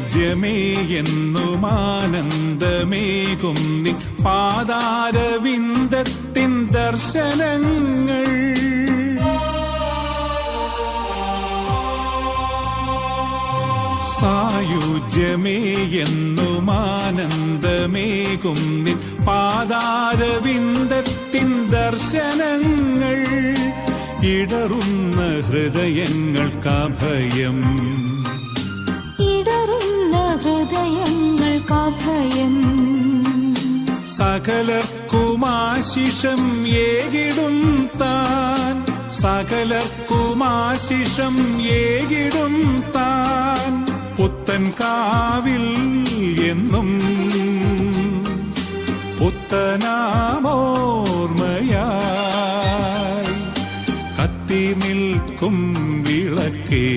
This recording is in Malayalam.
സായുജ്യമേ എന്നും ആനന്ദമേകും നിൻ പാദാരവിന്ദത്തിൻ ദർശനങ്ങൾ. സായുജ്യമേ എന്നും ആനന്ദമേകും നിൻ പാദാരവിന്ദത്തിൻ ദർശനങ്ങൾ. ഇടറുന്ന ഹൃദയങ്ങൾക്കഭയം, ഇടറുന്ന ഹൃദയങ്ങൾക്കഭയം. സകലർക്കുമാശിഷം ഏകിടും താൻ, സകലർക്കുമാശിഷം ഏകിടും താൻ. പുത്തൻ കാവിൽ എന്നും പുത്തനാമോർമ്മയായി കത്തി നിൽക്കും വിളക്കേ.